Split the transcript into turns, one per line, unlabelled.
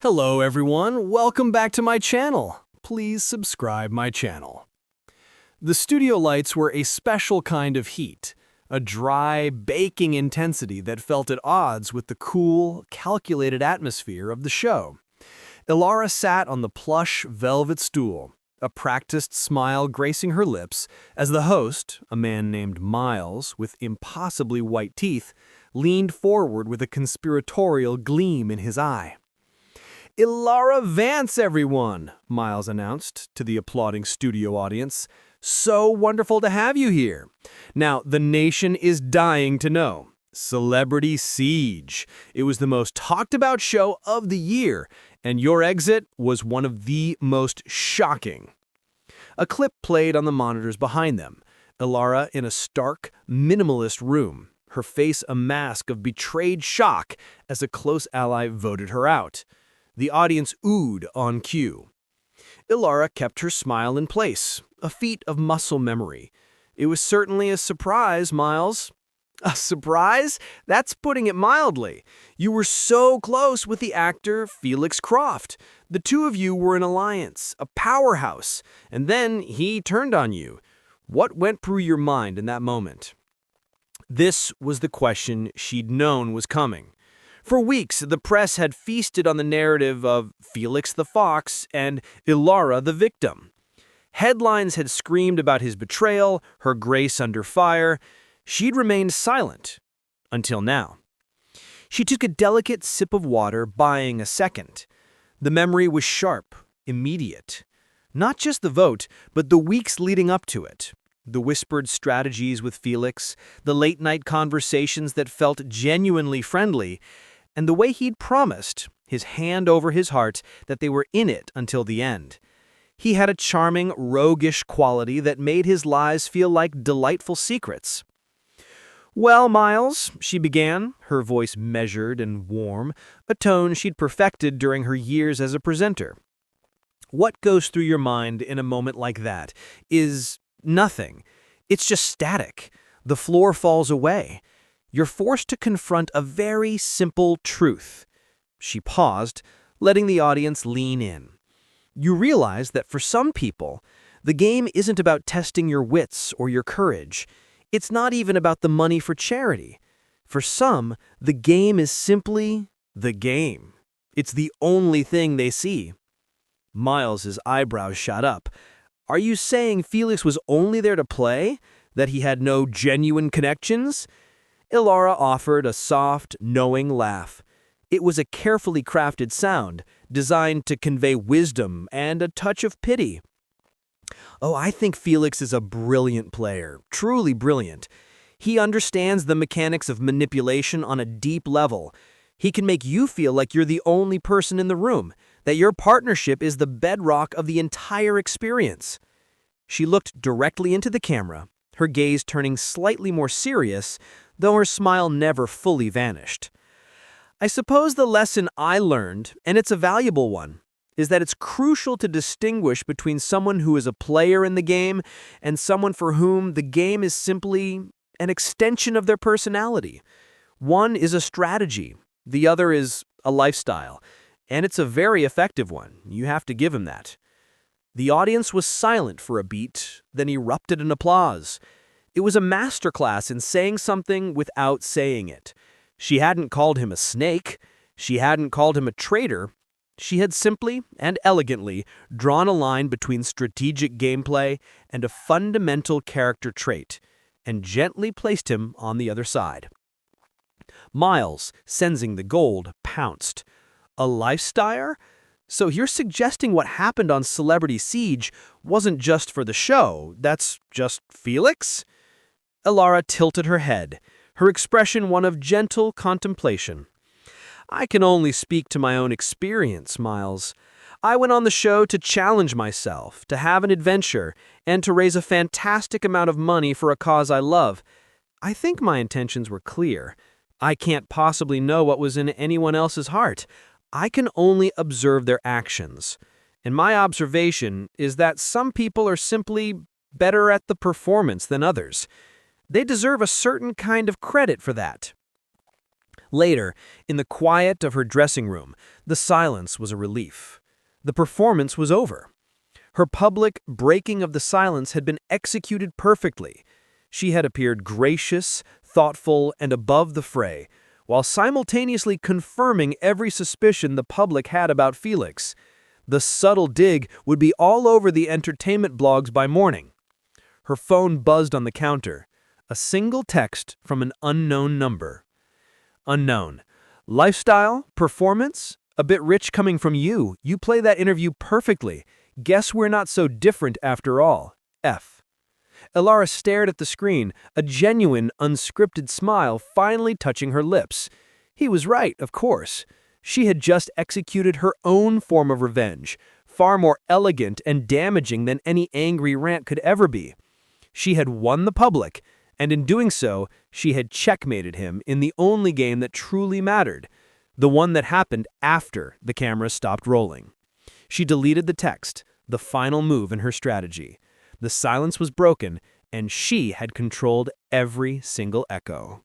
Hello everyone, welcome back to my channel. Please subscribe my channel. The studio lights were a special kind of heat, a dry, baking intensity that felt at odds with the cool, calculated atmosphere of the show. Ilara sat on the plush, velvet stool, a practiced smile gracing her lips, as the host, a man named Miles with impossibly white teeth, leaned forward with a conspiratorial gleam in his eye. "Ilara Vance, everyone," Miles announced to the applauding studio audience. "So wonderful to have you here. Now, the nation is dying to know. Celebrity Siege. It was the most talked about show of the year, and your exit was one of the most shocking." A clip played on the monitors behind them. Ilara in a stark, minimalist room, her face a mask of betrayed shock as a close ally voted her out. The audience oohed on cue. Ilara kept her smile in place, a feat of muscle memory. "It was certainly a surprise, Miles." "A surprise? That's putting it mildly. You were so close with the actor Felix Croft. The two of you were an alliance, a powerhouse, and then he turned on you. What went through your mind in that moment?" This was the question she'd known was coming. For weeks, the press had feasted on the narrative of Felix the Fox and Ilara the victim. Headlines had screamed about his betrayal, her grace under fire. She'd remained silent. Until now. She took a delicate sip of water, buying a second. The memory was sharp, immediate. Not just the vote, but the weeks leading up to it. The whispered strategies with Felix, the late-night conversations that felt genuinely friendly, and the way he'd promised, his hand over his heart, that they were in it until the end. He had a charming, roguish quality that made his lies feel like delightful secrets. "Well, Miles," she began, her voice measured and warm, a tone she'd perfected during her years as a presenter. "What goes through your mind in a moment like that is nothing. It's just static. The floor falls away. You're forced to confront a very simple truth." She paused, letting the audience lean in. "You realize that for some people, the game isn't about testing your wits or your courage. It's not even about the money for charity. For some, the game is simply the game. It's the only thing they see." Miles's eyebrows shot up. "Are you saying Felix was only there to play? That he had no genuine connections?" Ilara offered a soft, knowing laugh. It was a carefully crafted sound, designed to convey wisdom and a touch of pity. "Oh, I think Felix is a brilliant player, truly brilliant. He understands the mechanics of manipulation on a deep level. He can make you feel like you're the only person in the room, that your partnership is the bedrock of the entire experience." She looked directly into the camera, her gaze turning slightly more serious, though her smile never fully vanished. "I suppose the lesson I learned, and it's a valuable one, is that it's crucial to distinguish between someone who is a player in the game and someone for whom the game is simply an extension of their personality. One is a strategy, the other is a lifestyle, and it's a very effective one. You have to give him that." The audience was silent for a beat, then erupted in applause. It was a masterclass in saying something without saying it. She hadn't called him a snake. She hadn't called him a traitor. She had simply and elegantly drawn a line between strategic gameplay and a fundamental character trait, and gently placed him on the other side. Miles, sensing the gold, pounced. "A lifestyle? So you're suggesting what happened on Celebrity Siege wasn't just for the show, that's just Felix?" Ilara tilted her head, her expression one of gentle contemplation. "I can only speak to my own experience, Miles. I went on the show to challenge myself, to have an adventure, and to raise a fantastic amount of money for a cause I love. I think my intentions were clear. I can't possibly know what was in anyone else's heart. I can only observe their actions. And my observation is that some people are simply better at the performance than others. They deserve a certain kind of credit for that." Later, in the quiet of her dressing room, the silence was a relief. The performance was over. Her public breaking of the silence had been executed perfectly. She had appeared gracious, thoughtful, and above the fray, while simultaneously confirming every suspicion the public had about Felix. The subtle dig would be all over the entertainment blogs by morning. Her phone buzzed on the counter. A single text from an unknown number. Unknown. Lifestyle? Performance? A bit rich coming from you. You play that interview perfectly. Guess we're not so different after all. F. Elara stared at the screen, a genuine, unscripted smile finally touching her lips. He was right, of course. She had just executed her own form of revenge, far more elegant and damaging than any angry rant could ever be. She had won the public, and in doing so, she had checkmated him in the only game that truly mattered, the one that happened after the camera stopped rolling. She deleted the text, the final move in her strategy. The silence was broken, and she had controlled every single echo.